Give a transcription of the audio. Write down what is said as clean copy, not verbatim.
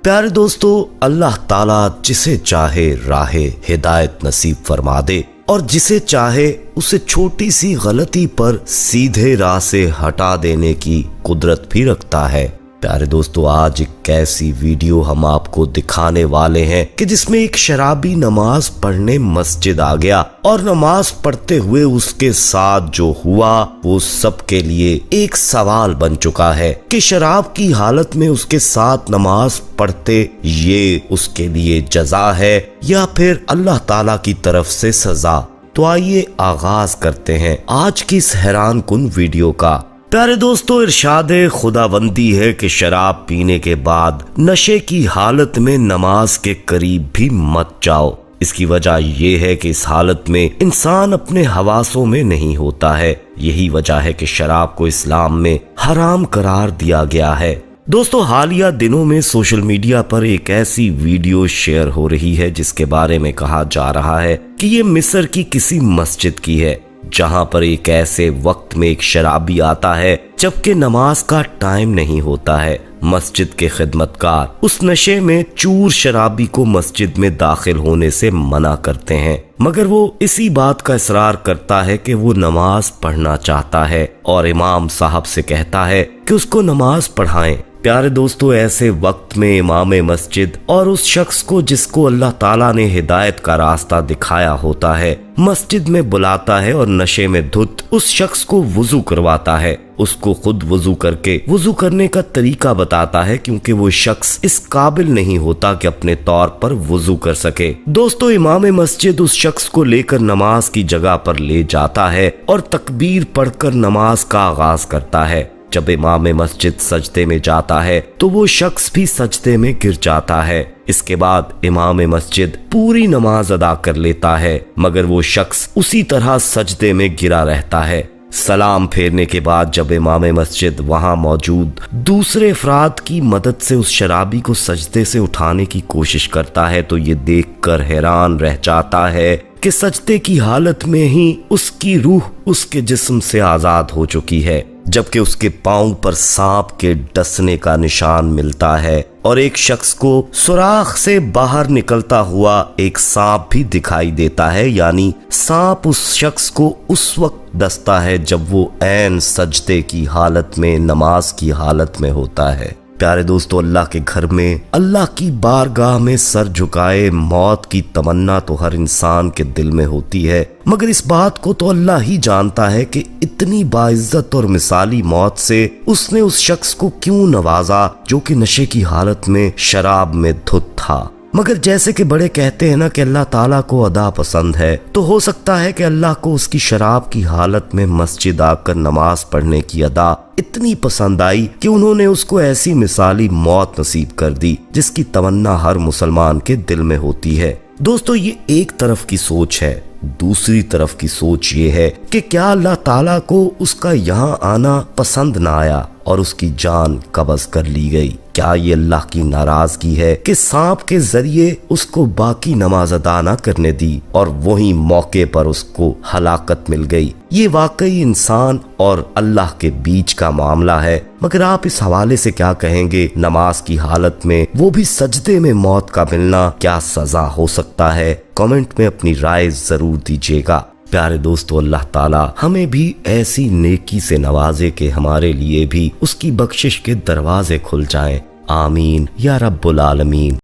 प्यारे दोस्तों, अल्लाह ताला जिसे चाहे राहे हिदायत नसीब फरमा दे और जिसे चाहे उसे छोटी सी गलती पर सीधे राह से हटा देने की कुदरत भी रखता है। प्यारे दोस्तों, आज एक ऐसी वीडियो हम आपको दिखाने वाले हैं कि जिसमें एक शराबी नमाज पढ़ने मस्जिद आ गया और नमाज पढ़ते हुए उसके साथ जो हुआ वो सबके लिए एक सवाल बन चुका है कि शराब की हालत में उसके साथ नमाज पढ़ते ये उसके लिए जजा है या फिर अल्लाह ताला की तरफ से सजा। तो आइए आगाज करते हैं आज की इस हैरान कुन वीडियो का। प्यारे दोस्तों, इरशादे खुदाबंदी है कि शराब पीने के बाद नशे की हालत में नमाज के करीब भी मत जाओ। इसकी वजह यह है कि इस हालत में इंसान अपने हवासों में नहीं होता है। यही वजह है कि शराब को इस्लाम में हराम करार दिया गया है। दोस्तों, हालिया दिनों में सोशल मीडिया पर एक ऐसी वीडियो शेयर हो रही है जिसके बारे में कहा जा रहा है कि ये मिस्र की किसी मस्जिद की है, जहां पर एक ऐसे वक्त में एक शराबी आता है जबकि नमाज का टाइम नहीं होता है। मस्जिद के खिदमतकार उस नशे में चूर शराबी को मस्जिद में दाखिल होने से मना करते हैं, मगर वो इसी बात का इसरार करता है कि वो नमाज पढ़ना चाहता है और इमाम साहब से कहता है कि उसको नमाज पढ़ाएं। प्यारे दोस्तों, ऐसे वक्त में इमाम मस्जिद और उस शख्स को जिसको अल्लाह ताला ने हिदायत का रास्ता दिखाया होता है मस्जिद में बुलाता है और नशे में धुत उस शख्स को वुजू करवाता है। उसको खुद वुजू करके वुजू करने का तरीका बताता है, क्योंकि वो शख्स इस काबिल नहीं होता कि अपने तौर पर वुजू कर सके। दोस्तों, इमाम मस्जिद उस शख्स को लेकर नमाज की जगह पर ले जाता है और तकबीर पढ़कर नमाज का आगाज करता है। जब इमाम मस्जिद सजदे में जाता है तो वो शख्स भी सजदे में गिर जाता है। इसके बाद इमाम मस्जिद पूरी नमाज अदा कर लेता है, मगर वो शख्स उसी तरह सजदे में गिरा रहता है। सलाम फेरने के बाद जब इमाम मस्जिद वहां मौजूद दूसरे अफराद की मदद से उस शराबी को सजदे से उठाने की कोशिश करता है तो ये देखकर हैरान रह जाता है कि सजदे की हालत में ही उसकी रूह उसके जिस्म से आजाद हो चुकी है, जबकि उसके पांव पर सांप के डसने का निशान मिलता है और एक शख्स को सुराख से बाहर निकलता हुआ एक सांप भी दिखाई देता है। यानी सांप उस शख्स को उस वक्त डसता है जब वो ऐन सजदे की हालत में नमाज की हालत में होता है। प्यारे दोस्तों, अल्लाह के घर में अल्लाह की बारगाह में सर झुकाए मौत की तमन्ना तो हर इंसान के दिल में होती है, मगर इस बात को तो अल्लाह ही जानता है कि इतनी बाइज्जत और मिसाली मौत से उसने उस शख्स को क्यों नवाजा जो कि नशे की हालत में शराब में धुत था। मगर जैसे कि बड़े कहते हैं ना कि अल्लाह ताला को अदा पसंद है, तो हो सकता है कि अल्लाह को उसकी शराब की हालत में मस्जिद आकर नमाज पढ़ने की अदा इतनी पसंद आई कि उन्होंने उसको ऐसी मिसाली मौत नसीब कर दी जिसकी तमन्ना हर मुसलमान के दिल में होती है। दोस्तों, ये एक तरफ की सोच है। दूसरी तरफ की सोच ये है कि क्या अल्लाह ताला को उसका यहाँ आना पसंद ना आया और उसकी जान कब्ज कर ली गई। क्या ये अल्लाह की नाराजगी है कि सांप के जरिए उसको बाकी नमाज अदा ना करने दी और वही मौके पर उसको हलाकत मिल गई। ये वाकई इंसान और अल्लाह के बीच का मामला है। मगर आप इस हवाले से क्या कहेंगे? नमाज की हालत में वो भी सजदे में मौत का मिलना क्या सजा हो सकता है? कमेंट में अपनी राय जरूर दीजिएगा। प्यारे दोस्तों, अल्लाह ताला हमें भी ऐसी नेकी से नवाजे के हमारे लिए भी उसकी बख्शिश के दरवाजे खुल जाएं। आमीन या रब्बुल आलमीन।